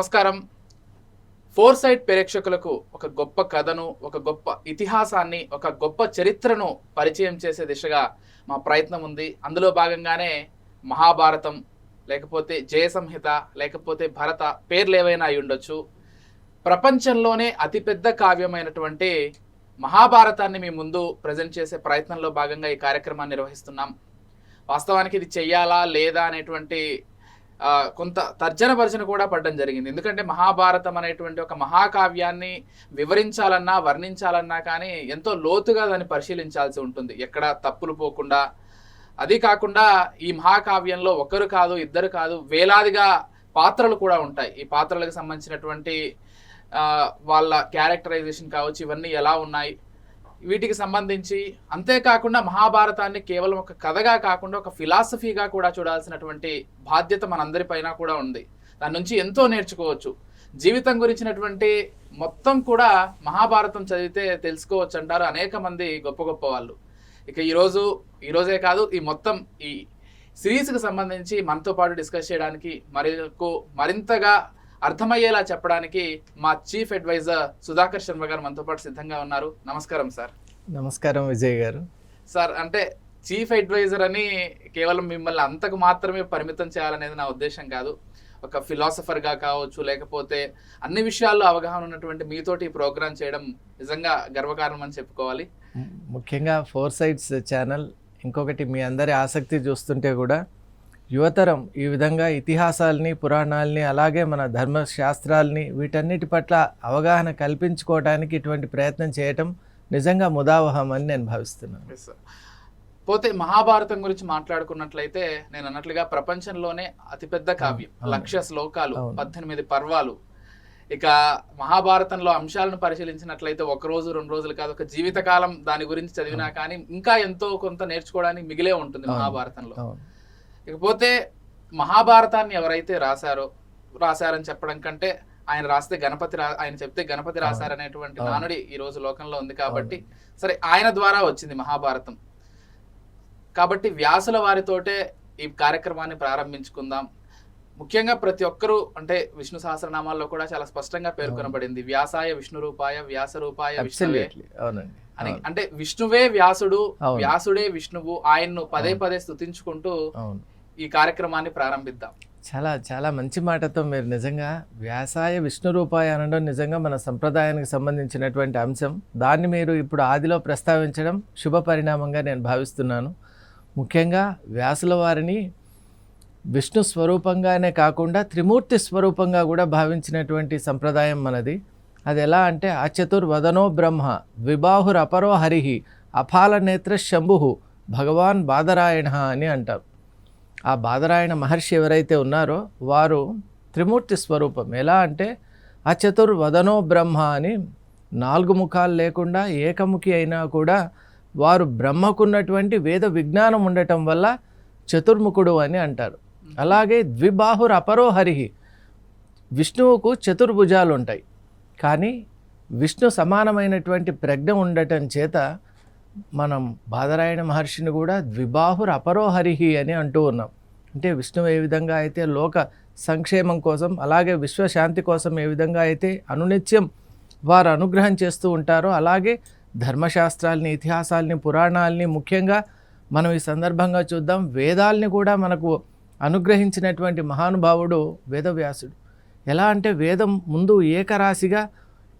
నమస్కారం. Four site ప్రేక్షకులకు ఒక గొప్ప కథను, ఒక గొప్ప ఇతిహాసాన్ని, ఒక గొప్ప చరిత్రను పరిచయం చేసే దిశగా మా ప్రయత్నం ఉంది. అందులో భాగంగానే మహాభారతం, లేకపోతే జయసంహిత, లేకపోతే భరత పేర్లు ఏవైనా అయి ఉండొచ్చు. ప్రపంచంలోనే అతిపెద్ద కావ్యమైనటువంటి మహాభారతాన్ని మీ ముందు ప్రజెంట్ చేసే ప్రయత్నంలో భాగంగా ఈ కార్యక్రమాన్ని నిర్వహిస్తున్నాం. వాస్తవానికి ఇది చెయ్యాలా లేదా అనేటువంటి కొంత తర్జన భర్జన కూడా పడడం జరిగింది. ఎందుకంటే మహాభారతం అనేటువంటి ఒక మహాకావ్యాన్ని వివరించాలన్నా, వర్ణించాలన్నా కానీ ఎంతో లోతుగా దాన్ని పరిశీలించాల్సి ఉంటుంది, ఎక్కడ తప్పులు పోకుండా. అది కాకుండా ఈ మహాకావ్యంలో ఒకరు కాదు, ఇద్దరు కాదు, వేలాదిగా పాత్రలు కూడా ఉంటాయి. ఈ పాత్రలకు సంబంధించినటువంటి వాళ్ళ క్యారెక్టరైజేషన్ కావచ్చు, ఇవన్నీ ఎలా ఉన్నాయి, వీటికి సంబంధించి. అంతేకాకుండా మహాభారతాన్ని కేవలం ఒక కథగా కాకుండా ఒక ఫిలాసఫీగా కూడా చూడాల్సినటువంటి బాధ్యత మనందరిపైన కూడా ఉంది. దాని నుంచి ఎంతో నేర్చుకోవచ్చు. జీవితం గురించినటువంటి మొత్తం కూడా మహాభారతం చదివితే తెలుసుకోవచ్చు అంటారు అనేక మంది గొప్ప గొప్ప వాళ్ళు. ఇక ఈరోజే కాదు, ఈ మొత్తం ఈ సిరీస్కి సంబంధించి మనతో పాటు డిస్కస్ చేయడానికి, మరింతగా అర్థమయ్యేలా చెప్పడానికి మా చీఫ్ అడ్వైజర్ సుధాకర్ శర్మ గారు మనతో పాటు సిద్ధంగా ఉన్నారు. నమస్కారం సార్. నమస్కారం విజయ్ గారు. సార్, అంటే చీఫ్ అడ్వైజర్ అని కేవలం మిమ్మల్ని అంతకు మాత్రమే పరిమితం చేయాలనేది నా ఉద్దేశం కాదు. ఒక ఫిలాసఫర్గా కావచ్చు, లేకపోతే అన్ని విషయాల్లో అవగాహన ఉన్నటువంటి మీతోటి ఈ ప్రోగ్రాం చేయడం నిజంగా గర్వకారణం అని చెప్పుకోవాలి. ముఖ్యంగా ఫోర్ సైట్స్ ఛానల్, ఇంకొకటి మీ అందరి ఆసక్తి చూస్తుంటే కూడా యువతరం ఈ విధంగా ఇతిహాసాలని, పురాణాలని, అలాగే మన ధర్మశాస్త్రాలని, వీటన్నిటి పట్ల అవగాహన కల్పించుకోవడానికి ఇటువంటి ప్రయత్నం చేయటం నిజంగా ముదావహం అని నేను భావిస్తున్నాను. పోతే మహాభారతం గురించి మాట్లాడుకున్నట్లయితే, నేను అన్నట్లుగా ప్రపంచంలోనే అతిపెద్ద కావ్యం, 1,00,000 శ్లోకాలు, 18 పర్వాలు. ఇక మహాభారతంలో అంశాలను పరిశీలించినట్లయితే 1 రోజు 2 రోజులు కాదు, ఒక జీవితకాలం దాని గురించి చదివినా కానీ ఇంకా ఎంతో కొంత నేర్చుకోవడానికి మిగిలే ఉంటుంది మహాభారతంలో. ఇకపోతే మహాభారతాన్ని ఎవరైతే రాశారని చెప్పడం కంటే, ఆయన చెప్తే గణపతి రాశారనేటువంటి నానుడి ఈ రోజు లోకంలో ఉంది. కాబట్టి సరే, ఆయన ద్వారా వచ్చింది మహాభారతం. కాబట్టి వ్యాసుల వారితోటే ఈ కార్యక్రమాన్ని ప్రారంభించుకుందాం. ముఖ్యంగా ప్రతి ఒక్కరూ, అంటే విష్ణు సహస్రనామాల్లో కూడా చాలా స్పష్టంగా పేర్కొనబడింది, వ్యాసాయ విష్ణు రూపాయ వ్యాస రూపాయ విష్ణువే అని. అంటే విష్ణువే వ్యాసుడు, వ్యాసుడే విష్ణువు, ఆయన్ను పదే పదే స్తుతించుకుంటూ ఈ కార్యక్రమాన్ని ప్రారంభిద్దాం. చాలా చాలా మంచి మాటతో మీరు నిజంగా వ్యాసాయ విష్ణు రూపాయ అనడం నిజంగా మన సంప్రదాయానికి సంబంధించినటువంటి అంశం. దాన్ని మీరు ఇప్పుడు ఆదిలో ప్రస్తావించడం శుభ పరిణామంగా నేను భావిస్తున్నాను. ముఖ్యంగా వ్యాసుల వారిని విష్ణు స్వరూపంగానే కాకుండా త్రిమూర్తి స్వరూపంగా కూడా భావించినటువంటి సంప్రదాయం మనది. అది ఎలా అంటే, అచతుర్వదనో బ్రహ్మ ద్విబాహురపరో హరిహి అఫాల నేత్ర శంభు భగవాన్ బాదరాయణ అని అంటారు. ఆ బాదరాయణ మహర్షి ఎవరైతే ఉన్నారో వారు త్రిమూర్తి స్వరూపం. ఎలా అంటే, అచతుర్వదనో బ్రహ్మ అని 4 ముఖాలు లేకుండా ఏకముఖి అయినా కూడా వారు బ్రహ్మకున్నటువంటి వేద విజ్ఞానం ఉండటం వల్ల చతుర్ముఖుడు అని అంటారు. అలాగే ద్విబాహుర్ అపరో హరిహి, విష్ణువుకు చతుర్భుజాలు ఉంటాయి, కానీ విష్ణు సమానమైనటువంటి ప్రజ్ఞ ఉండటం చేత మనం బాదరాయణ మహర్షిని కూడా ద్విబాహుర్ అపరో హరిహి అని అంటూ ఉన్నాం. అంటే విష్ణువు ఏ విధంగా అయితే లోక సంక్షేమం కోసం, అలాగే విశ్వశాంతి కోసం ఏ విధంగా అయితే అనునిత్యం వారు అనుగ్రహం చేస్తూ ఉంటారో, అలాగే ధర్మశాస్త్రాలని, ఇతిహాసాలని, పురాణాలని, ముఖ్యంగా మనం ఈ సందర్భంగా చూద్దాం, వేదాలని కూడా మనకు అనుగ్రహించినటువంటి మహానుభావుడు వేదవ్యాసుడు. ఎలా అంటే, వేదం ముందు ఏకరాశిగా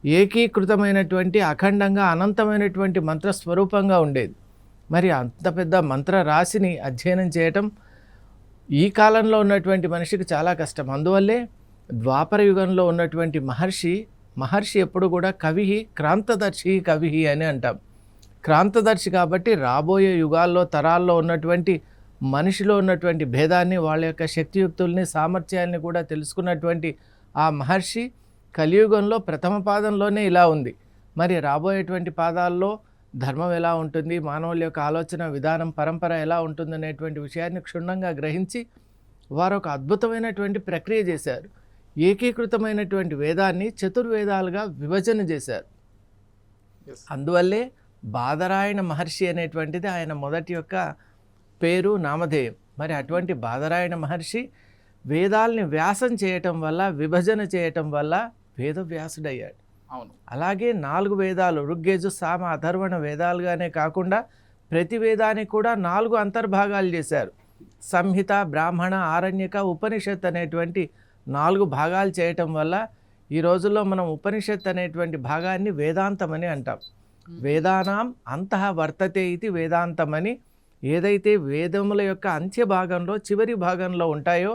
ఏకీకృతమైనటువంటి అఖండంగా అనంతమైనటువంటి మంత్రస్వరూపంగా ఉండేది. మరి అంత పెద్ద మంత్ర రాశిని అధ్యయనం చేయటం ఈ కాలంలో ఉన్నటువంటి మనిషికి చాలా కష్టం. అందువల్లే ద్వాపర యుగంలో ఉన్నటువంటి మహర్షి ఎప్పుడు కూడా క్రాంతదర్శి కవి అని అంటాం. క్రాంతదర్శి కాబట్టి రాబోయే యుగాల్లో, తరాల్లో ఉన్నటువంటి మనిషిలో ఉన్నటువంటి భేదాన్ని, వాళ్ళ యొక్క శక్తియుక్తుల్ని, సామర్థ్యాన్ని కూడా తెలుసుకున్నటువంటి ఆ మహర్షి కలియుగంలో ప్రథమ పాదంలోనే ఇలా ఉంది. మరి రాబోయేటువంటి పాదాల్లో ధర్మం ఎలా ఉంటుంది, మానవుల యొక్క ఆలోచన విధానం, పరంపర ఎలా ఉంటుంది అనేటువంటి విషయాన్ని క్షుణ్ణంగా గ్రహించి వారు ఒక అద్భుతమైనటువంటి ప్రక్రియ చేశారు. ఏకీకృతమైనటువంటి వేదాన్ని చతుర్వేదాలుగా విభజన చేశారు. అందువల్లే బాదరాయణ మహర్షి అనేటువంటిది ఆయన మొదటి యొక్క పేరు, నామధేయం. మరి అటువంటి బాదరాయణ మహర్షి వేదాల్ని వ్యాసం చేయటం వల్ల, విభజన చేయటం వల్ల వేదవ్యాసుడయ్యాడు. అవును. అలాగే 4 వేదాలు ఋగ్యజు సామ అథర్వణ వేదాలుగానే కాకుండా ప్రతి వేదానికి కూడా 4 అంతర్భాగాలు చేశారు. సంహిత, బ్రాహ్మణ, ఆరణ్యక, ఉపనిషత్ అనేటువంటి 4 భాగాలు చేయటం వల్ల ఈ రోజుల్లో మనం ఉపనిషత్ అనేటువంటి భాగాన్ని వేదాంతం అని అంటాం. వేదానాం అంతః వర్తతే ఇది వేదాంతమని, ఏదైతే వేదముల యొక్క అంత్య భాగంలో చివరి భాగంలో ఉంటాయో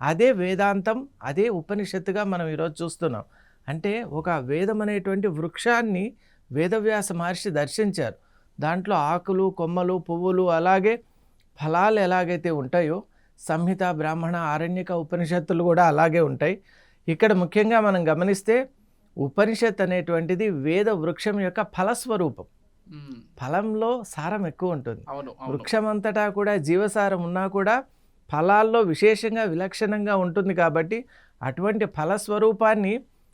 అదే వేదాంతం, అదే ఉపనిషత్తుగా మనం ఈరోజు చూస్తున్నాం. అంటే ఒక వేదం అనేటువంటి వృక్షాన్ని వేదవ్యాస మహర్షి దర్శించారు. దాంట్లో ఆకులు, కొమ్మలు, పువ్వులు, అలాగే ఫలాలు ఎలాగైతే ఉంటాయో సంహిత, బ్రాహ్మణ, ఆరణ్యక, ఉపనిషత్తులు కూడా అలాగే ఉంటాయి. ఇక్కడ ముఖ్యంగా మనం గమనిస్తే ఉపనిషత్ అనేటువంటిది వేద వృక్షం యొక్క ఫలస్వరూపం. ఫలంలో సారం ఎక్కువ ఉంటుంది. వృక్షం అంతటా కూడా జీవసారం ఉన్నా కూడా ఫలాల్లో విశేషంగా విలక్షణంగా ఉంటుంది. కాబట్టి అటువంటి ఫలస్వరూపాన్ని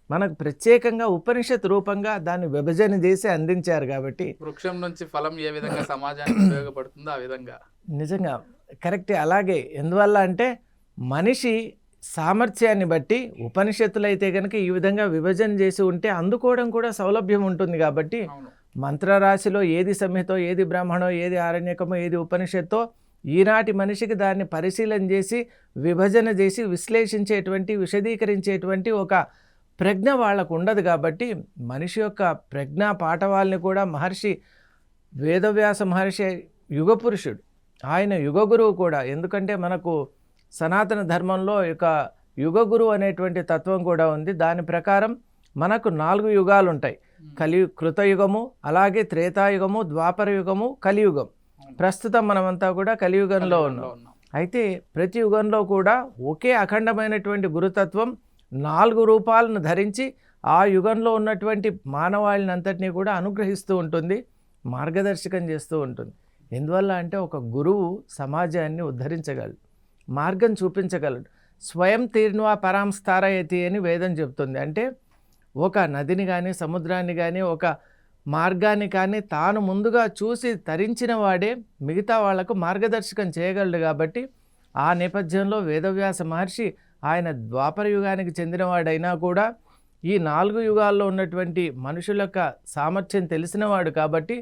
మనకు ప్రత్యేకంగా ఉపనిషత్ రూపంగా దాన్ని విభజన చేసి అందించారు. కాబట్టి వృక్షం నుంచి ఫలం ఏ విధంగా సమాజానికి ఉపయోగపడుతుందో ఆ విధంగా నిజంగా కరెక్టే. అలాగే ఎందువల్ల అంటే మనిషి సామర్థ్యాన్ని బట్టి ఉపనిషత్తులు అయితే కనుక ఈ విధంగా విభజన చేసి ఉంటే అందుకోవడం కూడా సౌలభ్యం ఉంటుంది. కాబట్టి మంత్రరాశిలో ఏది సంహితో, ఏది బ్రాహ్మణో, ఏది ఆరణ్యకమో, ఏది ఉపనిషత్తో ఈనాటి మనిషికి దాన్ని పరిశీలన చేసి విభజన చేసి విశ్లేషించేటువంటి, విశదీకరించేటువంటి ఒక ప్రజ్ఞ వాళ్ళకు ఉండదు. కాబట్టి మనిషి యొక్క ప్రజ్ఞా పాఠవాల్ని కూడా మహర్షి వేదవ్యాస మహర్షి యుగ పురుషుడు, ఆయన యుగ గురువు కూడా. ఎందుకంటే మనకు సనాతన ధర్మంలో ఒక యుగ గురువు అనేటువంటి తత్వం కూడా ఉంది. దాని ప్రకారం మనకు 4 యుగాలు ఉంటాయి. కృతయుగము, అలాగే త్రేతాయుగము, ద్వాపర యుగము, కలియుగం. ప్రస్తుతం మనమంతా కూడా కలియుగంలో ఉన్నాం. అయితే ప్రతి యుగంలో కూడా ఒకే అఖండమైనటువంటి గురుతత్వం 4 రూపాలను ధరించి ఆ యుగంలో ఉన్నటువంటి మానవాళిని అంతటినీ కూడా అనుగ్రహిస్తూ ఉంటుంది, మార్గదర్శకం చేస్తూ ఉంటుంది. ఎందువల్ల అంటే ఒక గురువు సమాజాన్ని ఉద్ధరించగలడు, మార్గం చూపించగలడు. స్వయం తీర్ణ్వా పరాం స్థారయతి అని వేదం చెప్తుంది. అంటే ఒక నదిని కానీ, సముద్రాన్ని కానీ, ఒక మార్గాన్ని కానీ తాను ముందుగా చూసి తరించిన వాడే మిగతా వాళ్లకు మార్గదర్శకం చేయగలడు. కాబట్టి ఆ నేపథ్యంలో వేదవ్యాస మహర్షి ఆయన ద్వాపర యుగానికి చెందినవాడైనా కూడా ఈ 4 యుగాల్లో ఉన్నటువంటి మనుషుల యొక్క సామర్థ్యం తెలిసినవాడు. కాబట్టి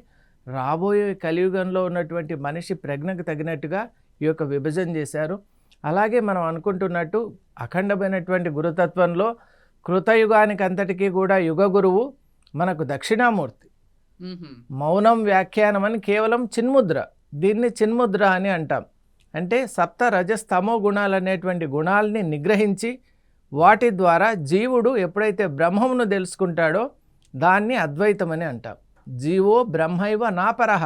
రాబోయే కలియుగంలో ఉన్నటువంటి మనిషి ప్రజ్ఞకు తగినట్టుగా ఈ యొక్క విభజన చేశారు. అలాగే మనం అనుకుంటున్నట్టు అఖండమైనటువంటి గురుతత్వంలో కృతయుగానికి అంతటికీ కూడా యుగ గురువు మనకు దక్షిణామూర్తి. మౌనం వ్యాఖ్యానం అని కేవలం చిన్ముద్ర, దీన్ని చిన్ముద్ర అని అంటాం. అంటే సప్త రజస్తమో గుణాలు అనేటువంటి గుణాలని నిగ్రహించి వాటి ద్వారా జీవుడు ఎప్పుడైతే బ్రహ్మమును తెలుసుకుంటాడో దాన్ని అద్వైతం అని అంటాం. జీవో బ్రహ్మైవ నాపరహ,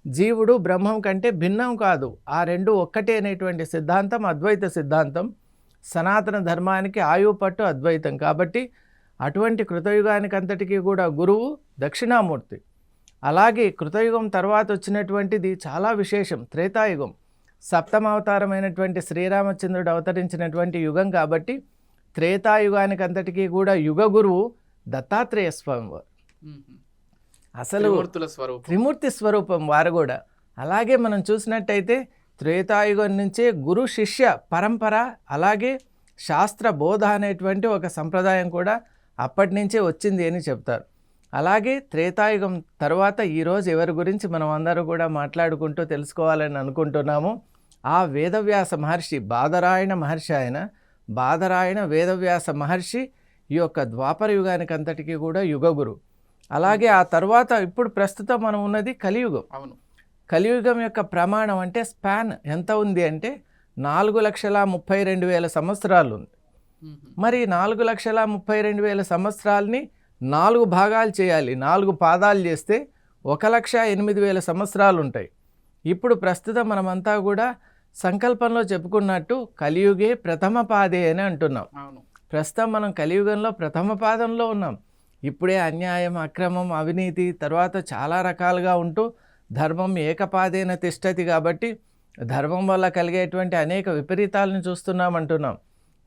జీవుడు బ్రహ్మం కంటే భిన్నం కాదు, ఆ రెండు ఒక్కటే అనేటువంటి సిద్ధాంతం అద్వైత సిద్ధాంతం. సనాతన ధర్మానికి ఆయువు పట్టు అద్వైతం. కాబట్టి అటువంటి కృతయుగానికి అంతటికీ కూడా గురువు దక్షిణామూర్తి. అలాగే కృతయుగం తర్వాత వచ్చినటువంటిది చాలా విశేషం, త్రేతాయుగం. సప్తమావతారమైనటువంటి శ్రీరామచంద్రుడు అవతరించినటువంటి యుగం. కాబట్టి త్రేతాయుగానికి అంతటికీ కూడా యుగ గురువు దత్తాత్రేయ స్వామి వారు. అసలు త్రిమూర్తి స్వరూపం వారు కూడా. అలాగే మనం చూసినట్టయితే త్రేతాయుగం నుంచే గురు శిష్య పరంపర, అలాగే శాస్త్ర బోధ అనేటువంటి ఒక సంప్రదాయం కూడా అప్పటి నుంచే వచ్చింది అని చెప్తారు. అలాగే త్రేతాయుగం తర్వాత ఈరోజు ఎవరి గురించి మనం అందరూ కూడా మాట్లాడుకుంటూ తెలుసుకోవాలని అనుకుంటున్నాము. ఆ వేదవ్యాస మహర్షి, బాదరాయణ మహర్షి, ఆయన బాదరాయణ వేదవ్యాస మహర్షి ఈ యొక్క ద్వాపర యుగానికి అంతటికీ కూడా యుగ గురు. అలాగే ఆ తర్వాత ఇప్పుడు ప్రస్తుతం మనం ఉన్నది కలియుగం. అవును, కలియుగం యొక్క ప్రమాణం అంటే స్పాన్ ఎంత ఉంది అంటే 4,32,000 సంవత్సరాలు ఉంది. మరి 4,32,000 సంవత్సరాలని 4 భాగాలు చేయాలి. 4 పాదాలు చేస్తే 1,08,000 సంవత్సరాలు ఉంటాయి. ఇప్పుడు ప్రస్తుతం మనమంతా కూడా సంకల్పంలో చెప్పుకున్నట్టు కలియుగే ప్రథమ పాదే అని అంటున్నాం. ప్రస్తుతం మనం కలియుగంలో ప్రథమ పాదంలో ఉన్నాం. ఇప్పుడే అన్యాయం, అక్రమం, అవినీతి తర్వాత చాలా రకాలుగా ఉంటూ ధర్మం ఏకపాదేన తిష్టతి. కాబట్టి ధర్మం వల్ల కలిగేటువంటి అనేక విపరీతాలను చూస్తున్నామంటున్నాం.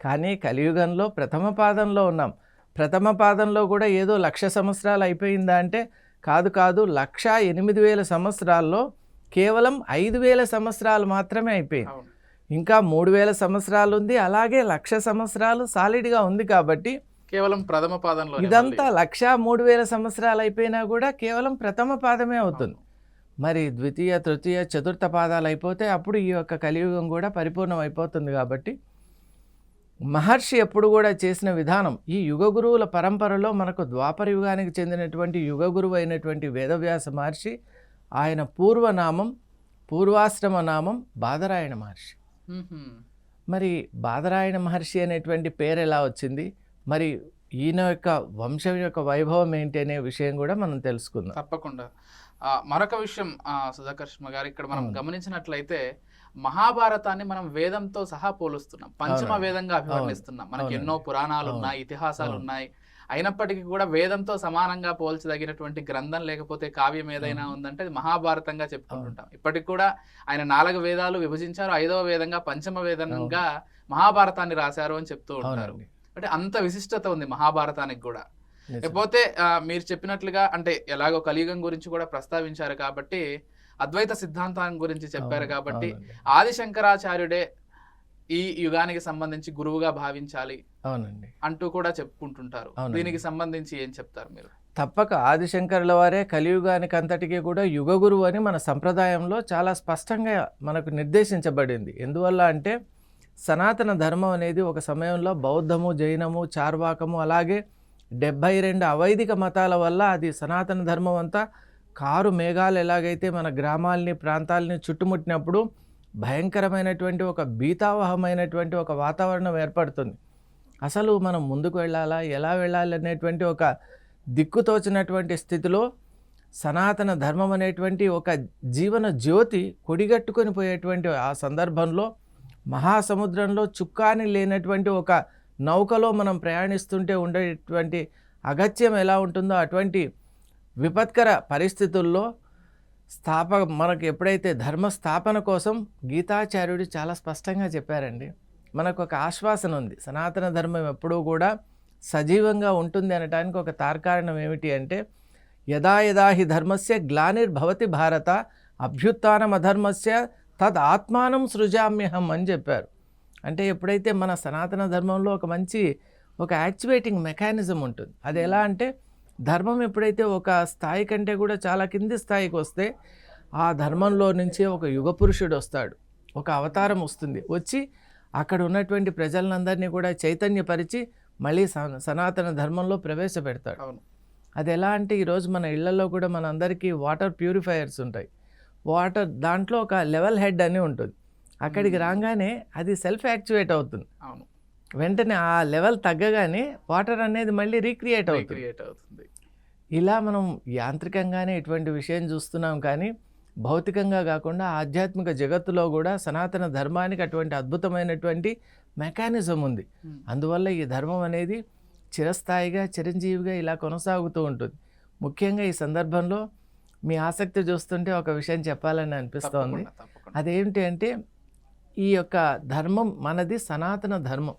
కానీ కలియుగంలో ప్రథమ పాదంలో ఉన్నాం. ప్రథమ పాదంలో కూడా ఏదో 1,00,000 సంవత్సరాలు అయిపోయిందా అంటే కాదు, 1,08,000 సంవత్సరాల్లో కేవలం 5,000 సంవత్సరాలు మాత్రమే అయిపోయింది. ఇంకా 3000 సంవత్సరాలు ఉంది, అలాగే 1,00,000 సంవత్సరాలు సాలిడ్గా ఉంది. కాబట్టి కేవలం ప్రథమ పాదంలో ఇదంతా 1,03,000 సంవత్సరాలు అయిపోయినా కూడా కేవలం ప్రథమ పాదమే అవుతుంది. మరి ద్వితీయ, తృతీయ, చతుర్థ పాదాలు అయిపోతే అప్పుడు ఈ యొక్క కలియుగం కూడా పరిపూర్ణం అయిపోతుంది. కాబట్టి మహర్షి ఎప్పుడు కూడా చేసిన విధానం, ఈ యుగ గురువుల పరంపరలో మనకు ద్వాపర యుగానికి చెందినటువంటి యుగ గురువు అయినటువంటి వేదవ్యాస మహర్షి, ఆయన పూర్వనామం, పూర్వాశ్రమ నామం బాదరాయణ మహర్షి. మరి బాదరాయణ మహర్షి అనేటువంటి పేరు ఎలా వచ్చింది, మరి ఈయన యొక్క వంశం యొక్క వైభవం ఏంటి అనే విషయం కూడా మనం తెలుసుకుందాం. తప్పకుండా. మరొక విషయం సుధాకర్ శర్మ గారు, ఇక్కడ మనం గమనించినట్లయితే మహాభారతాన్ని మనం వేదంతో సహా పోలుస్తున్నాం, పంచమ వేదంగా అభివర్ణిస్తున్నాం. మనకి ఎన్నో పురాణాలు ఉన్నాయి, ఇతిహాసాలు ఉన్నాయి. అయినప్పటికీ కూడా వేదంతో సమానంగా పోల్చదగినటువంటి గ్రంథం లేకపోతే కావ్యం ఏదైనా ఉందంటే అది మహాభారతంగా చెప్పుకుంటుంటాం. ఇప్పటికి కూడా ఆయన 4 వేదాలు విభజించారు, 5వ వేదంగా పంచమ వేదంగా మహాభారతాన్ని రాశారు అని చెప్తూ ఉంటారు. అంటే అంత విశిష్టత ఉంది మహాభారతానికి కూడా. లేకపోతే మీరు చెప్పినట్లుగా అంటే ఎలాగో కలియుగం గురించి కూడా ప్రస్తావించారు కాబట్టి, అద్వైత సిద్ధాంతం గురించి చెప్పారు కాబట్టి, ఆది శంకరాచార్యుడే ఈ యుగానికి సంబంధించి గురువుగా భావించాలి అంటూ కూడా చెప్పుకుంటుంటారు. దీనికి సంబంధించి ఏం చెప్తారు మీరు? తప్పక ఆదిశంకరుల వారే కలియుగానికి అంతటికీ కూడా యుగ గురువు అని మన సంప్రదాయంలో చాలా స్పష్టంగా మనకు నిర్దేశించబడింది. ఎందువల్ల అంటే సనాతన ధర్మం అనేది ఒక సమయంలో బౌద్ధము, జైనము, చార్వాకము, అలాగే 72 అవైదిక మతాల వల్ల అది సనాతన ధర్మం అంతా కారు మేఘాలు ఎలాగైతే మన గ్రామాలని, ప్రాంతాలని చుట్టుముట్టినప్పుడు భయంకరమైనటువంటి ఒక భీతావహమైనటువంటి ఒక వాతావరణం ఏర్పడుతుంది. అసలు మనం ముందుకు వెళ్ళాలా, ఎలా వెళ్ళాలి అనేటువంటి ఒక దిక్కుతోచినటువంటి స్థితిలో సనాతన ధర్మం అనేటువంటి ఒక జీవన జ్యోతి కొడిగట్టుకొని పోయేటువంటి ఆ సందర్భంలో మహాసముద్రంలో చుక్కాని లేనటువంటి ఒక నౌకలో మనం ప్రయాణిస్తుంటే ఉండేటువంటి అగత్యం ఎలా ఉంటుందో అటువంటి విపత్కర పరిస్థితుల్లో మనకు ఎప్పుడైతే ధర్మ స్థాపన కోసం గీతాచార్యుడు చాలా స్పష్టంగా చెప్పారండి. మనకు ఒక ఆశ్వాసన ఉంది, సనాతన ధర్మం ఎప్పుడూ కూడా సజీవంగా ఉంటుంది అనటానికి ఒక తార్కారణం ఏమిటి అంటే, యదా యదా హి ధర్మస్య గ్లానిర్భవతి భారత అభ్యుత్థానం అధర్మస్య తద్ ఆత్మానం సృజామ్యహం అని చెప్పారు. అంటే ఎప్పుడైతే మన సనాతన ధర్మంలో ఒక యాక్టివేటింగ్ మెకానిజం ఉంటుంది. అది ఎలా అంటే, ధర్మం ఎప్పుడైతే ఒక స్థాయి కంటే కూడా చాలా కింది స్థాయికి వస్తే ఆ ధర్మంలో నుంచి ఒక యుగ పురుషుడు వస్తాడు, ఒక అవతారం వస్తుంది, వచ్చి అక్కడ ఉన్నటువంటి ప్రజలందరినీ కూడా చైతన్యపరిచి మళ్ళీ సనాతన ధర్మంలో ప్రవేశపెడతాడు. అది ఎలా అంటే, ఈరోజు మన ఇళ్లలో కూడా మన అందరికీ వాటర్ ప్యూరిఫైయర్స్ ఉంటాయి. వాటర్ దాంట్లో ఒక లెవెల్ హెడ్ అని ఉంటుంది. అక్కడికి రాగానే అది సెల్ఫ్ యాక్టివేట్ అవుతుంది. వెంటనే ఆ లెవెల్ తగ్గగానే వాటర్ అనేది మళ్ళీ రీక్రియేట్ అవుతుంది. ఇలా మనం యాంత్రికంగానే ఇటువంటి విషయం చూస్తున్నాం, కానీ భౌతికంగా కాకుండా ఆధ్యాత్మిక జగత్తులో కూడా సనాతన ధర్మానికి అటువంటి అద్భుతమైనటువంటి మెకానిజం ఉంది. అందువల్ల ఈ ధర్మం అనేది చిరస్థాయిగా, చిరంజీవిగా ఇలా కొనసాగుతూ ఉంటుంది. ముఖ్యంగా ఈ సందర్భంలో మీ ఆసక్తి చూస్తుంటే ఒక విషయం చెప్పాలని అనిపిస్తోంది. అదేంటి అంటే, ఈ యొక్క ధర్మం మనది సనాతన ధర్మం.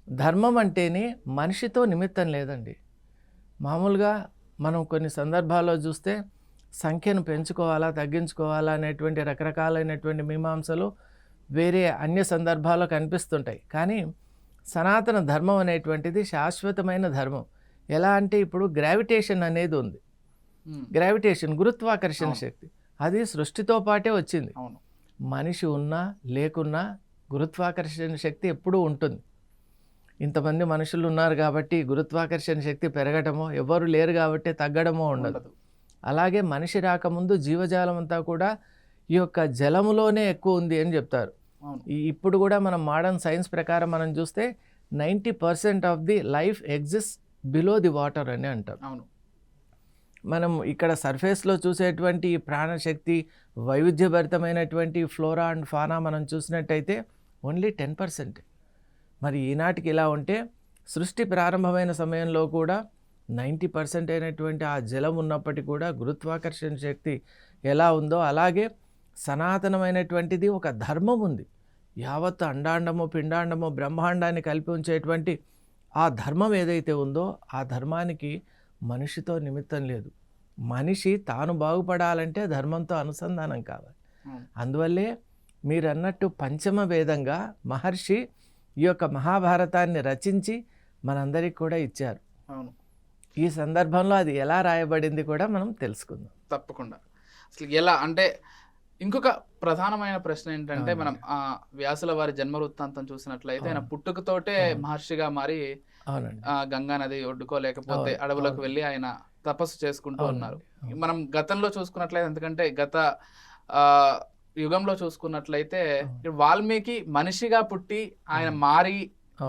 ధర్మం అంటేనే మనిషితో నిమిత్తం లేదండి. మామూలుగా మనం కొన్ని సందర్భాల్లో చూస్తే సంఖ్యను పెంచుకోవాలా, తగ్గించుకోవాలా అనేటువంటి రకరకాలైనటువంటి మీమాంసలు వేరే అన్య సందర్భాల్లో కనిపిస్తుంటాయి. కానీ సనాతన ధర్మం అనేటువంటిది శాశ్వతమైన ధర్మం. ఎలా అంటే, ఇప్పుడు గ్రావిటేషన్ అనేది ఉంది. గ్రావిటేషన్, గురుత్వాకర్షణ శక్తి, అది సృష్టితో పాటే వచ్చింది. మనిషి ఉన్నా లేకున్నా గురుత్వాకర్షణ శక్తి ఎప్పుడూ ఉంటుంది. ఇంతమంది మనుషులు ఉన్నారు కాబట్టి గురుత్వాకర్షణ శక్తి పెరగటమో, ఎవరు లేరు కాబట్టి తగ్గడమో ఉండదు. అలాగే మనిషి రాకముందు జీవజాలం అంతా కూడా ఈ యొక్క జలములోనే ఎక్కువ ఉంది అని చెప్తారు. ఇప్పుడు కూడా మనం మోడర్న్ సైన్స్ ప్రకారం మనం చూస్తే 90% of the life exist below the water అని అంటాం. మనం ఇక్కడ సర్ఫేస్లో చూసేటువంటి ప్రాణశక్తి, వైవిధ్యభరితమైనటువంటి ఫ్లోరా అండ్ ఫానా మనం చూసినట్టయితే ఓన్లీ 10%. మరి ఈనాటికి ఇలా ఉంటే సృష్టి ప్రారంభమైన సమయంలో కూడా 90% అయినటువంటి ఆ జలం ఉన్నప్పటికీ కూడా గురుత్వాకర్షణ శక్తి ఎలా ఉందో అలాగే సనాతనమైనటువంటిది ఒక ధర్మం ఉంది. యావత్ అండాండము, పిండాండము, బ్రహ్మాండాన్ని కలిపి ఉంచేటువంటి ఆ ధర్మం ఏదైతే ఉందో ఆ ధర్మానికి మనిషితో నిమిత్తం లేదు. మనిషి తాను బాగుపడాలంటే ధర్మంతో అనుసంధానం కావాలి. అందువల్లే మీరు అన్నట్టు పంచమ వేదంగా మహర్షి ఈ యొక్క మహాభారతాన్ని రచించి మనందరికి కూడా ఇచ్చారు. అవును, ఈ సందర్భంలో అది ఎలా రాయబడింది కూడా మనం తెలుసుకుందాం. తప్పకుండా. అసలు ఎలా అంటే ఇంకొక ప్రధానమైన ప్రశ్న ఏంటంటే, మనం ఆ వ్యాసుల వారి జన్మ వృత్తాంతం చూసినట్లయితే ఆయన పుట్టుకతోటే మహర్షిగా మారి అవునండి, గంగా నది ఒడ్డుకో లేకపోతే అడవులకు వెళ్ళి ఆయన తపస్సు చేసుకుంటూ ఉన్నారు. మనం గతంలో చూసుకున్నట్లయితే, ఎందుకంటే గత ఆ యుగంలో చూసుకున్నట్లయితే వాల్మీకి మనిషిగా పుట్టి ఆయన మారి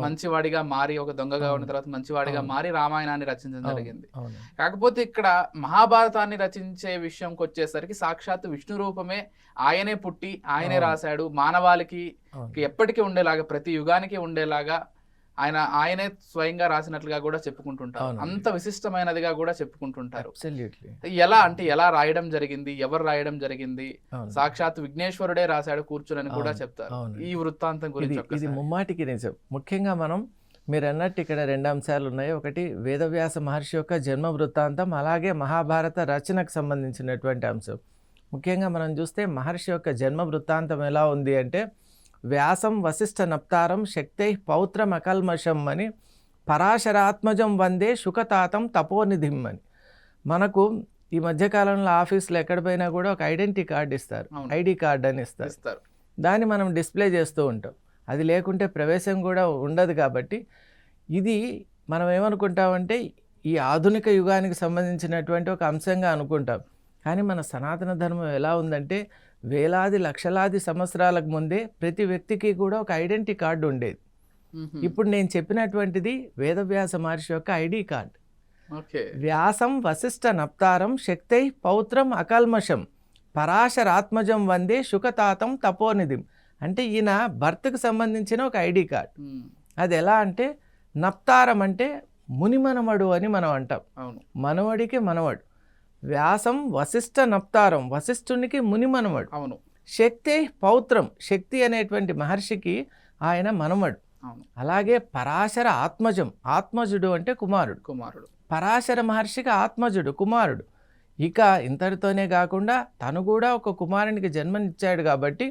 మంచివాడిగా మారి, ఒక దొంగగా ఉన్న తర్వాత మంచివాడిగా మారి రామాయణాన్ని రచించడం జరిగింది. కాకపోతే ఇక్కడ మహాభారతాన్ని రచించే విషయంకి వచ్చేసరికి సాక్షాత్తు విష్ణు రూపమే ఆయనే పుట్టి ఆయనే రాశాడు. మానవాళికి ఎప్పటికీ ఉండేలాగా, ప్రతి యుగానికి ఉండేలాగా ఆయనే స్వయంగా రాసినట్లుగా కూడా చెప్పుకుంటుంటారు. అంత విశిష్టమైనదిగా కూడా చెప్పుకుంటుంటారు. ఎలా రాయడం జరిగింది, ఎవరు రాయడం జరిగింది, సాక్షాత్ విఘ్నేశ్వరుడే రాశాడు కూర్చుని కూడా చెప్తారు. ఈ వృత్తాంతం గురించి ఇది ముమ్మాటికి నిజం. ముఖ్యంగా మనం మీరు అన్నట్టు ఇక్కడ 2 అంశాలు ఉన్నాయి. ఒకటి వేదవ్యాస మహర్షి యొక్క జన్మ వృత్తాంతం, అలాగే మహాభారత రచనకు సంబంధించినటువంటి అంశం. ముఖ్యంగా మనం చూస్తే మహర్షి యొక్క జన్మ వృత్తాంతం ఎలా ఉంది అంటే, వ్యాసం వశిష్ఠ నప్తారం శక్తై పౌత్రం అకల్మషం అని పరాశరాత్మజం వందే శుకతాతం తపోనిధిం అని. మనకు ఈ మధ్యకాలంలో ఆఫీస్లో ఎక్కడ పోయినా కూడా ఒక ఐడెంటిటీ కార్డు ఇస్తారు, ఐడి కార్డు అని ఇస్తారు. దాన్ని మనం డిస్ప్లే చేస్తూ ఉంటాం. అది లేకుంటే ప్రవేశం కూడా ఉండదు. కాబట్టి ఇది మనం ఏమనుకుంటామంటే ఈ ఆధునిక యుగానికి సంబంధించినటువంటి ఒక అంశంగా అనుకుంటాం. కానీ మన సనాతన ధర్మం ఎలా ఉందంటే, వేలాది లక్షలాది సంవత్సరాలకు ముందే ప్రతి వ్యక్తికి కూడా ఒక ఐడెంటిటీ కార్డు ఉండేది. ఇప్పుడు నేను చెప్పినటువంటిది వేదవ్యాస మహర్షి యొక్క ఐడి కార్డు. వ్యాసం వశిష్ఠ నప్తారం శక్తై పౌత్రం అకల్మషం పరాశరాత్మజం వందే శుకతాతం తపోనిధిం. అంటే ఈయన భర్తకు సంబంధించిన ఒక ఐడి కార్డు. అది ఎలా అంటే, నప్తారం అంటే మునిమనవడు అని మనం అంటాం. మనవడికి మనవడు. వ్యాసం వశిష్ఠ నప్తారం, వశిష్ఠునికి ముని మనవడు. అవును. శక్తి పౌత్రం, శక్తి అనేటువంటి మహర్షికి ఆయన మనవడు. అలాగే పరాశర ఆత్మజం, ఆత్మజుడు అంటే కుమారుడు. పరాశర మహర్షికి ఆత్మజుడు కుమారుడు. ఇక ఇంతటితోనే కాకుండా తను కూడా ఒక కుమారునికి జన్మనిచ్చాడు కాబట్టి,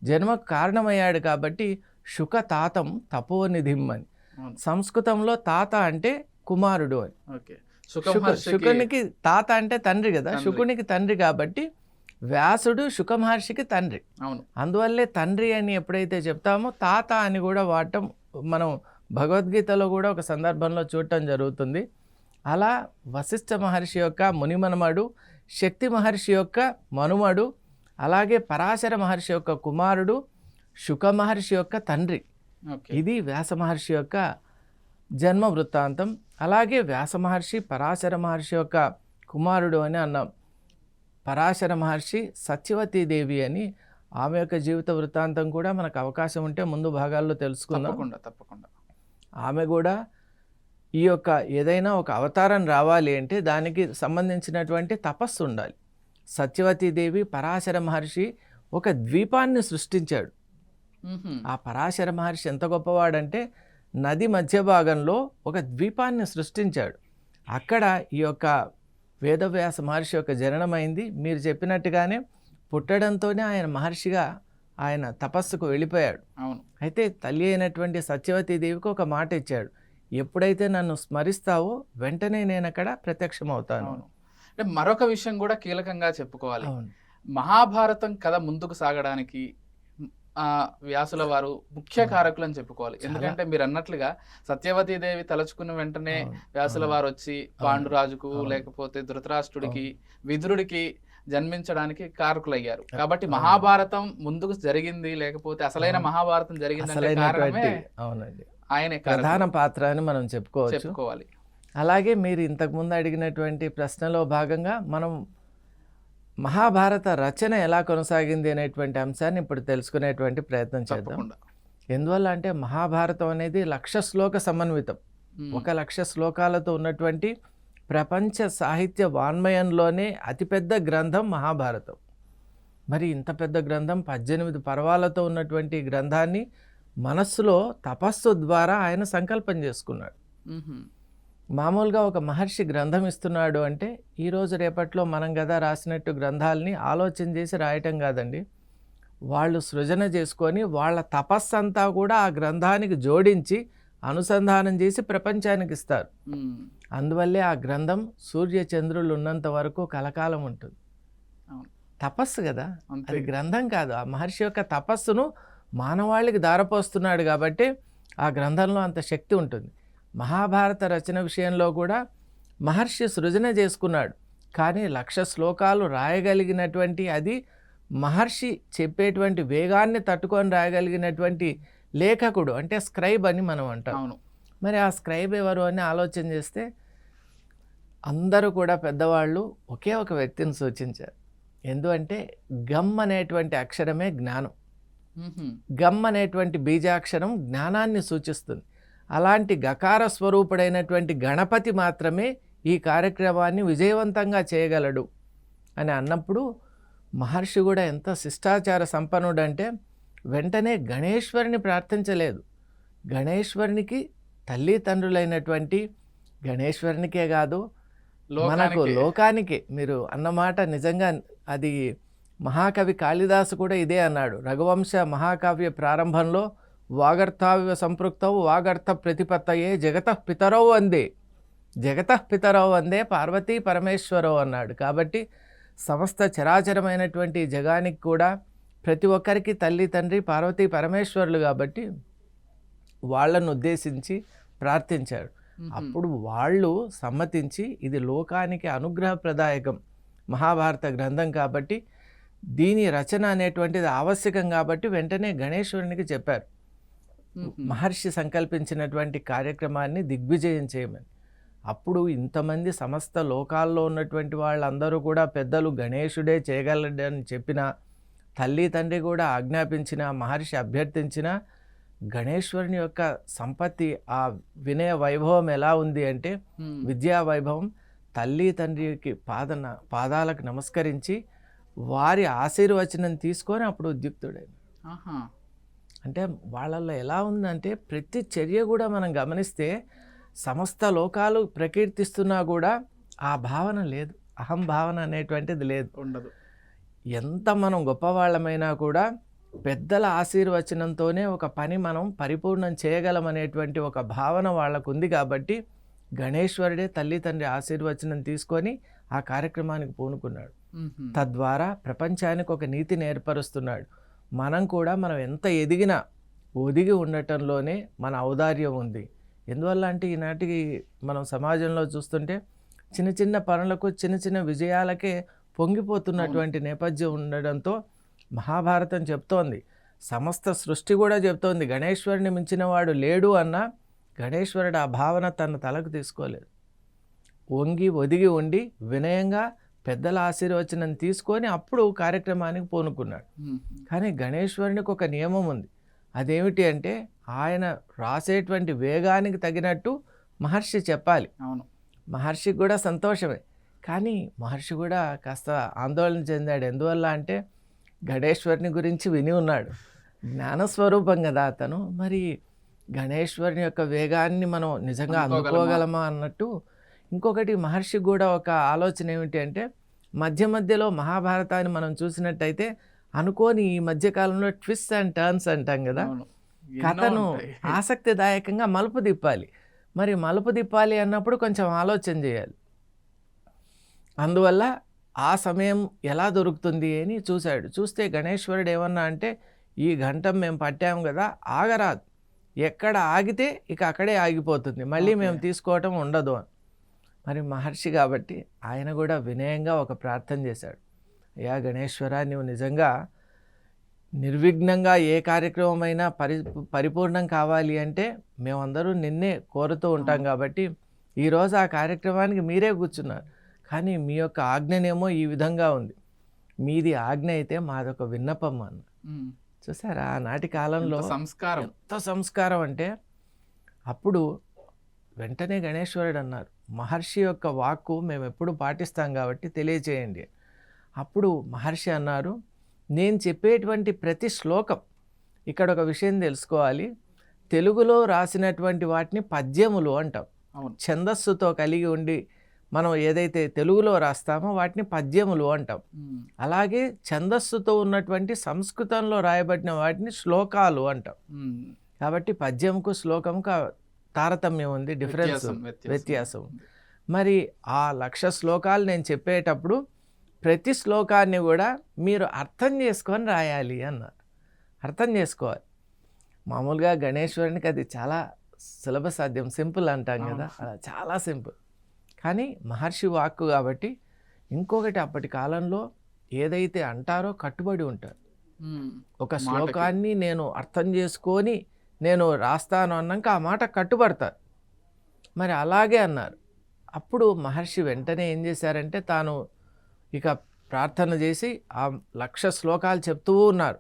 జన్మకు కారణమయ్యాడు కాబట్టి శుక తాతం తపోనిధిం అని. సంస్కృతంలో తాత అంటే కుమారుడు అని. శుకునికి తాత అంటే తండ్రి కదా, శుకునికి తండ్రి కాబట్టి వ్యాసుడు శుక మహర్షికి తండ్రి. అవును. అందువల్లే తండ్రి అని ఎప్పుడైతే చెప్తామో తాత అని కూడా వాడటం మనం భగవద్గీతలో కూడా ఒక సందర్భంలో చూడటం జరుగుతుంది. అలా వశిష్ఠ మహర్షి యొక్క మునిమనమడు, శక్తి మహర్షి యొక్క మనుమడు, అలాగే పరాశర మహర్షి యొక్క కుమారుడు, శుక మహర్షి యొక్క తండ్రి. ఇది వ్యాస మహర్షి యొక్క జన్మ వృత్తాంతం. అలాగే వ్యాస మహర్షి పరాశర మహర్షి యొక్క కుమారుడు అని అన్నాం. పరాశర మహర్షి సత్యవతీదేవి అని, ఆమె యొక్క జీవిత వృత్తాంతం కూడా మనకు అవకాశం ఉంటే ముందు భాగాల్లో తెలుసుకుందాం. తప్పకుండా. ఆమె కూడా ఈ యొక్క ఏదైనా ఒక అవతారం రావాలి అంటే దానికి సంబంధించినటువంటి తపస్సు ఉండాలి. సత్యవతీదేవి పరాశర మహర్షి ఒక ద్వీపాన్ని సృష్టించాడు. ఆ పరాశర మహర్షి ఎంత గొప్పవాడంటే, నది మధ్య భాగంలో ఒక ద్వీపాన్ని సృష్టించాడు. అక్కడ ఈ యొక్క వేదవ్యాస మహర్షి యొక్క జననమైంది. మీరు చెప్పినట్టుగానే పుట్టడంతోనే ఆయన మహర్షిగా ఆయన తపస్సుకు వెళ్ళిపోయాడు. అవును. అయితే తల్లి అయినటువంటి సత్యవతీదేవికి ఒక మాట ఇచ్చాడు, ఎప్పుడైతే నన్ను స్మరిస్తావో వెంటనే నేను అక్కడ ప్రత్యక్షమవుతాను. అంటే మరొక విషయం కూడా కీలకంగా చెప్పుకోవాలి. మహాభారతం కథ ముందుకు సాగడానికి వ్యాసుల వారు ముఖ్య కారకులు అని చెప్పుకోవాలి. ఎందుకంటే మీరు అన్నట్లుగా సత్యవతీదేవి తలుచుకున్న వెంటనే వ్యాసుల వారు వచ్చి పాండురాజుకు లేకపోతే ధృతరాష్ట్రుడికి విదురుడికి జన్మించడానికి కారకులయ్యారు. కాబట్టి మహాభారతం ముందుకు జరిగింది, లేకపోతే అసలైన మహాభారతం జరిగిందంటే కారణమే ఆయనే ప్రధాన పాత్ర అని మనం చెప్పుకోవాలి. అలాగే మీరు ఇంతకుముందు అడిగినటువంటి ప్రశ్నలో భాగంగా మనం మహాభారత రచన ఎలా కొనసాగింది అనేటువంటి అంశాన్ని ఇప్పుడు తెలుసుకునేటువంటి ప్రయత్నం చేద్దాం. ఎందువల్ల అంటే మహాభారతం అనేది 1,00,000 శ్లోక సమన్వితం. 1,00,000 శ్లోకాలతో ఉన్నటువంటి ప్రపంచ సాహిత్య వాన్మయంలోనే అతిపెద్ద గ్రంథం మహాభారతం. మరి ఇంత పెద్ద గ్రంథం 18 పర్వాలతో ఉన్నటువంటి గ్రంథాన్ని మనస్సులో తపస్సు ద్వారా ఆయన సంకల్పం చేసుకున్నాడు. మామూలుగా ఒక మహర్షి గ్రంథం ఇస్తున్నాడు అంటే ఈరోజు రేపట్లో మనం కదా రాసినట్టు గ్రంథాలని ఆలోచన చేసి రాయటం కాదండి. వాళ్ళు సృజన చేసుకొని వాళ్ళ తపస్సంతా కూడా ఆ గ్రంథానికి జోడించి అనుసంధానం చేసి ప్రపంచానికి ఇస్తారు. అందువల్లే ఆ గ్రంథం సూర్య చంద్రులు ఉన్నంత వరకు కలకాలం ఉంటుంది. తపస్సు కదా, అది గ్రంథం కాదు. ఆ మహర్షి యొక్క తపస్సును మానవాళికి దారపోస్తున్నాడు కాబట్టి ఆ గ్రంథంలో అంత శక్తి ఉంటుంది. మహాభారత రచన విషయంలో కూడా మహర్షి సృజన చేసుకున్నాడు, కానీ 1,00,000 శ్లోకాలు రాయగలిగినటువంటి, అది మహర్షి చెప్పేటువంటి వేగాన్ని తట్టుకొని రాయగలిగినటువంటి లేఖకుడు అంటే స్క్రైబ్ అని మనం అంటాం. మరి ఆ స్క్రైబ్ ఎవరు అని ఆలోచన చేస్తే అందరూ కూడా పెద్దవాళ్ళు ఒకే ఒక వ్యక్తిని సూచించారు. ఎందుకంటే గమ్ అనేటువంటి అక్షరమే జ్ఞానం. గమ్ అనేటువంటి బీజాక్షరం జ్ఞానాన్ని సూచిస్తుంది. అలాంటి గకార స్వరూపుడైనటువంటి గణపతి మాత్రమే ఈ కార్యక్రమాన్ని విజయవంతంగా చేయగలడు అని అన్నప్పుడు మహర్షి కూడా ఎంత శిష్టాచార సంపన్నుడంటే వెంటనే గణేశ్వరుని ప్రార్థించలేదు. గణేశ్వరునికి తల్లిదండ్రులైనటువంటి గణేశ్వరునికే కాదు, మనకు లోకానికి, మీరు అన్నమాట నిజంగా అది మహాకవి కాళిదాసు కూడా ఇదే అన్నాడు. రఘువంశ మహాకావ్య ప్రారంభంలో వాగర్థావ్య సంపృక్తవు వాగర్థ ప్రతిపత్తయే జగతః పితరౌ వందే, జగతః పితరౌ వందే పార్వతీ పరమేశ్వరో అన్నాడు. కాబట్టి సమస్త చరాచరమైనటువంటి జగానికి కూడా ప్రతి ఒక్కరికి తల్లి తండ్రి పార్వతీ పరమేశ్వరులు కాబట్టి వాళ్ళను ఉద్దేశించి ప్రార్థించాడు. అప్పుడు వాళ్ళు సమ్మతించి ఇది లోకానికి అనుగ్రహప్రదాయకం మహాభారత గ్రంథం కాబట్టి దీని రచన అనేటువంటిది ఆవశ్యకం కాబట్టి వెంటనే గణేశ్వరునికి చెప్పారు మహర్షి సంకల్పించినటువంటి కార్యక్రమాన్ని దిగ్విజయం చేయమని. అప్పుడు ఇంతమంది సమస్త లోకాల్లో ఉన్నటువంటి వాళ్ళందరూ కూడా పెద్దలు గణేశుడే చేయగలడని చెప్పిన, తల్లి తండ్రి కూడా ఆజ్ఞాపించిన, మహర్షి అభ్యర్థించిన గణేశ్వరుని యొక్క సంపత్తి, ఆ వినయ వైభవం ఎలా ఉంది అంటే విద్యా వైభవం. తల్లి తండ్రికి పాదాలకు నమస్కరించి వారి ఆశీర్వచనం తీసుకొని అప్పుడు ఉద్యుక్తుడైన. అంటే వాళ్ళల్లో ఎలా ఉందంటే ప్రతి చర్య కూడా మనం గమనిస్తే సమస్త లోకాలు ప్రకీర్తిస్తున్నా కూడా ఆ భావన లేదు, అహం భావన అనేటువంటిది లేదు, ఉండదు. ఎంత మనం గొప్పవాళ్ళమైనా కూడా పెద్దల ఆశీర్వచనంతోనే ఒక పని మనం పరిపూర్ణం చేయగలమనేటువంటి ఒక భావన వాళ్ళకు ఉంది కాబట్టి గణేశ్వరుడే తల్లి తండ్రి ఆశీర్వచనం తీసుకొని ఆ కార్యక్రమానికి పూనుకున్నాడు. తద్వారా ప్రపంచానికి ఒక నీతిని ఏర్పరుస్తున్నాడు. మనం ఎంత ఎదిగినా ఒదిగి ఉండటంలోనే మన ఔదార్యం ఉంది. ఎందువల్ల అంటే ఈనాటికి మనం సమాజంలో చూస్తుంటే చిన్న చిన్న పనులకు చిన్న చిన్న విజయాలకే పొంగిపోతున్నటువంటి నేపథ్యం ఉండడంతో మహాభారతం చెప్తోంది, సమస్త సృష్టి కూడా చెప్తోంది గణేశ్వరుని మించిన వాడు లేడు అన్న గణేశ్వరుడు ఆ భావన తన తలకు తీసుకోలేదు. వంగి ఒదిగి ఉండి వినయంగా పెద్దల ఆశీర్వచనం తీసుకొని అప్పుడు కార్యక్రమానికి పూనుకున్నాడు. కానీ గణేశ్వరునికి ఒక నియమం ఉంది. అదేమిటి అంటే ఆయన రాసేటువంటి వేగానికి తగినట్టు మహర్షి చెప్పాలి. మహర్షికి కూడా సంతోషమే, కానీ మహర్షి కూడా కాస్త ఆందోళన చెందాడు. ఎందువల్ల అంటే గణేశ్వరుని గురించి విని ఉన్నాడు, జ్ఞానస్వరూపం కదా అతను, మరి గణేశ్వరుని యొక్క వేగాన్ని మనం నిజంగా అందుకోగలమా అన్నట్టు. ఇంకొకటి మహర్షికి కూడా ఒక ఆలోచన ఏమిటి అంటే మధ్య మధ్యలో మహాభారతాన్ని మనం చూసినట్టయితే అనుకోని ఈ మధ్యకాలంలో ట్విస్ట్ అండ్ టర్న్స్ అంటాం కదా, కథను ఆసక్తిదాయకంగా మలుపు తిప్పాలి. మరి మలుపు తిప్పాలి అన్నప్పుడు కొంచెం ఆలోచన చేయాలి. అందువల్ల ఆ సమయం ఎలా దొరుకుతుంది అని చూశాడు. చూస్తే గణేశ్వరుడు ఏమన్నా అంటే ఈ గంటం మేము పట్టాము కదా, ఆగరాదు, ఎక్కడ ఆగితే ఇక అక్కడే ఆగిపోతుంది, మళ్ళీ మేము తీసుకోవటం ఉండదు అని. మరి మహర్షి కాబట్టి ఆయన కూడా వినయంగా ఒక ప్రార్థన చేశాడు. అయ్యా గణేశ్వర, నువ్వు నిజంగా నిర్విఘ్నంగా ఏ కార్యక్రమమైనా పరిపూర్ణం కావాలి అంటే మేమందరూ నిన్నే కోరుతూ ఉంటాం కాబట్టి ఈరోజు ఆ కార్యక్రమానికి మీరే కూర్చున్నారు, కానీ మీ యొక్క ఆజ్ఞనేమో ఈ విధంగా ఉంది, మీది ఆజ్ఞ అయితే మాదొక విన్నపం అన్న. చూసారా ఆనాటి కాలంలో సంస్కారం, ఎంత సంస్కారం అంటే. అప్పుడు వెంటనే గణేశ్వరుడు అన్నారు, మహర్షి యొక్క వాక్కు మేము ఎప్పుడు పాటిస్తాం కాబట్టి తెలియచేయండి. అప్పుడు మహర్షి అన్నారు, నేను చెప్పేటువంటి ప్రతి శ్లోకం, ఇక్కడ ఒక విషయం తెలుసుకోవాలి, తెలుగులో రాసినటువంటి వాటిని పద్యములు అంటాం, ఛందస్సుతో కలిగి ఉండి మనం ఏదైతే తెలుగులో రాస్తామో వాటిని పద్యములు అంటాం. అలాగే ఛందస్సుతో ఉన్నటువంటి సంస్కృతంలో రాయబడిన వాటిని శ్లోకాలు అంటాం. కాబట్టి పద్యంకు శ్లోకంకు తారతమ్యం ఉంది, డిఫరెన్స్, వ్యత్యాసం. మరి ఆ 1,00,000 శ్లోకాలు నేను చెప్పేటప్పుడు ప్రతి శ్లోకాన్ని కూడా మీరు అర్థం చేసుకొని రాయాలి అన్నారు. అర్థం చేసుకోవాలి. మామూలుగా గణేశ్వరునికి అది చాలా సులభ సాధ్యం, సింపుల్ అంటాం కదా, అలా చాలా సింపుల్. కానీ మహర్షి వాక్కు కాబట్టి ఇంకొకటి, అప్పటి కాలంలో ఏదైతే అంటారో కట్టుబడి ఉంటారు. ఒక శ్లోకాన్ని నేను అర్థం చేసుకొని నేను రాస్తాను అన్నాక ఆ మాట కట్టుబడతారు. మరి అలాగే అన్నారు. అప్పుడు మహర్షి వెంటనే ఏం చేశారంటే తాను ఇక ప్రార్థన చేసి ఆ 1,00,000 శ్లోకాలు చెప్తూ ఉన్నారు.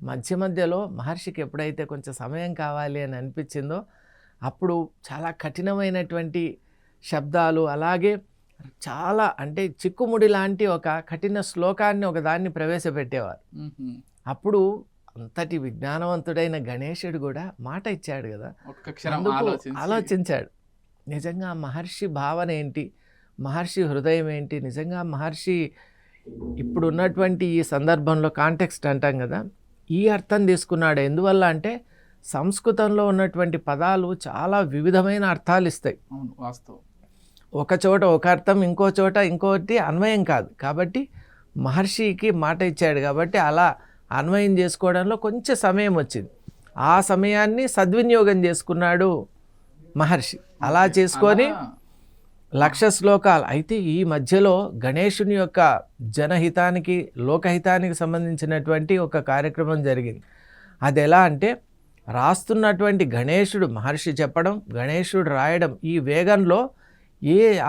మధ్య మధ్యలో మహర్షికి ఎప్పుడైతే కొంచెం సమయం కావాలి అని అనిపించిందో అప్పుడు చాలా కఠినమైనటువంటి శబ్దాలు, అలాగే చాలా అంటే చిక్కుముడి లాంటి ఒక కఠిన శ్లోకాన్ని ఒకదాన్ని ప్రవేశపెట్టేవారు. అప్పుడు అంతటి విజ్ఞానవంతుడైన గణేశుడు కూడా మాట ఇచ్చాడు కదా, ఆలోచించాడు. నిజంగా మహర్షి భావన ఏంటి, మహర్షి హృదయం ఏంటి, నిజంగా మహర్షి ఇప్పుడు ఉన్నటువంటి ఈ సందర్భంలో కాంటెక్స్ట్ అంటాం కదా, ఈ అర్థం తీసుకున్నాడు. ఎందువల్ల అంటే సంస్కృతంలో ఉన్నటువంటి పదాలు చాలా వివిధమైన అర్థాలు ఇస్తాయి. వాస్తవం. ఒక చోట ఒక అర్థం, ఇంకో చోట ఇంకోటి అన్వయం కాదు. కాబట్టి మహర్షికి మాట ఇచ్చాడు కాబట్టి అలా అన్వయం చేసుకోవడంలో కొంచెం సమయం వచ్చింది. ఆ సమయాన్ని సద్వినియోగం చేసుకున్నాడు మహర్షి. అలా చేసుకొని 1,00,000 శ్లోకాలు. అయితే ఈ మధ్యలో గణేశుని యొక్క జనహితానికి, లోకహితానికి సంబంధించినటువంటి ఒక కార్యక్రమం జరిగింది. అది ఎలా అంటే రాస్తున్నటువంటి గణేశుడు, మహర్షి చెప్పడం, గణేశుడు రాయడం, ఈ వేగంలో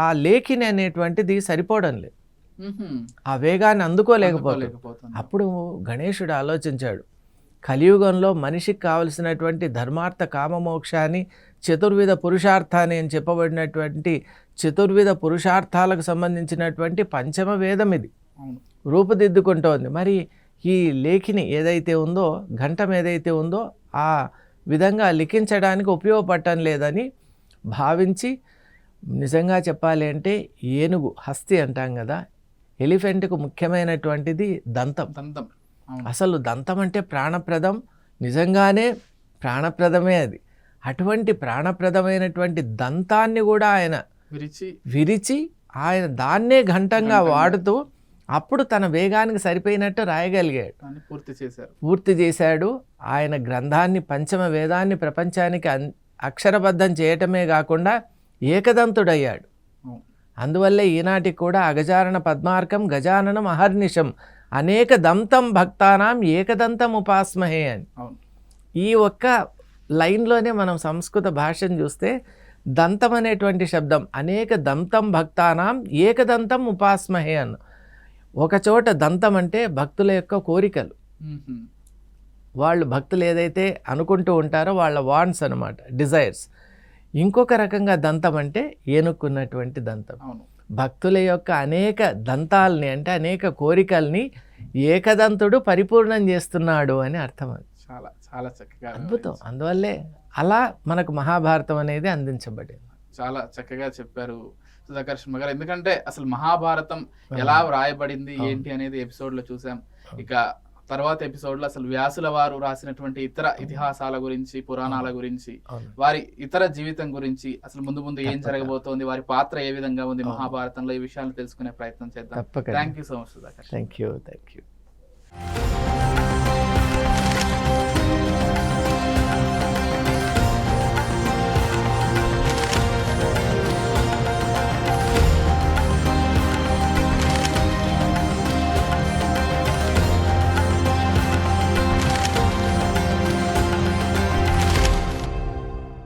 ఆ లేఖిని అనేటువంటిది సరిపోవడం లేదు. ఆ వేగాన్ని అందుకోలేకపోతుంది. అప్పుడు గణేశుడు ఆలోచించాడు, కలియుగంలో మనిషికి కావలసినటువంటి ధర్మార్థ కామమోక్షాన్ని, చతుర్విధ పురుషార్థాన్ని అని చెప్పబడినటువంటి చతుర్విధ పురుషార్థాలకు సంబంధించినటువంటి పంచమ వేదం ఇది రూపుదిద్దుకుంటోంది. మరి ఈ లేఖిని ఏదైతే ఉందో, ఘంటం ఏదైతే ఉందో ఆ విధంగా లిఖించడానికి ఉపయోగపడటం లేదని భావించి, నిజంగా చెప్పాలి అంటే ఏనుగు, హస్తి అంటాం కదా, ఎలిఫెంట్కు ముఖ్యమైనటువంటిది దంతం. అసలు దంతం అంటే ప్రాణప్రదం, నిజంగానే ప్రాణప్రదమే అది. అటువంటి ప్రాణప్రదమైనటువంటి దంతాన్ని కూడా ఆయన విరిచి ఆయన దాన్నే ఘంటంగా వాడుతూ అప్పుడు తన వేగానికి సరిపోయినట్టు రాయగలిగాడు, పూర్తి చేశాడు. ఆయన గ్రంథాన్ని, పంచమ వేదాన్ని ప్రపంచానికి అక్షరబద్ధం చేయటమే కాకుండా ఏకదంతుడయ్యాడు. అందువల్లే ఈనాటికి కూడా అగజానన పద్మార్కం గజాననం అహర్నిశం అనేక దంతం భక్తానాం ఏకదంతం ఉపాస్మహే అని. ఈ ఒక్క లైన్లోనే మనం సంస్కృత భాషను చూస్తే దంతం అనేటువంటి శబ్దం అనేక దంతం భక్తానాం ఏకదంతం ఉపాస్మహే అన్న. ఒకచోట దంతం అంటే భక్తుల యొక్క కోరికలు, వాళ్ళు భక్తులు ఏదైతే అనుకుంటూ ఉంటారో వాళ్ళ వాంట్స్ అనమాట, డిజైర్స్. ఇంకొక రకంగా దంతం అంటే ఏనుక్కున్నటువంటి దంతం. భక్తుల యొక్క అనేక దంతాలని అంటే అనేక కోరికల్ని ఏకదంతుడు పరిపూర్ణం చేస్తున్నాడు అని అర్థం. అది చాలా చాలా చక్కగా, అద్భుతం. అందువల్లే అలా మనకు మహాభారతం అనేది అందించబడింది. చాలా చక్కగా చెప్పారు సుధాకర్ శర్మ గారు. ఎందుకంటే అసలు మహాభారతం ఎలా వ్రాయబడింది ఏంటి అనేది ఎపిసోడ్ లో చూసాం. ఇక తర్వాత ఎపిసోడ్ లో అసలు వ్యాసుల వారు రాసినటువంటి ఇతర ఇతిహాసాల గురించి, పురాణాల గురించి, వారి ఇతర జీవితం గురించి, అసలు ముందు ముందు ఏం జరగబోతోంది, వారి పాత్ర ఏ విధంగా ఉంది మహాభారతంలో, ఈ విషయాలు తెలుసుకునే ప్రయత్నం చేద్దాం. Thank you so much Sudhakar. Thank you.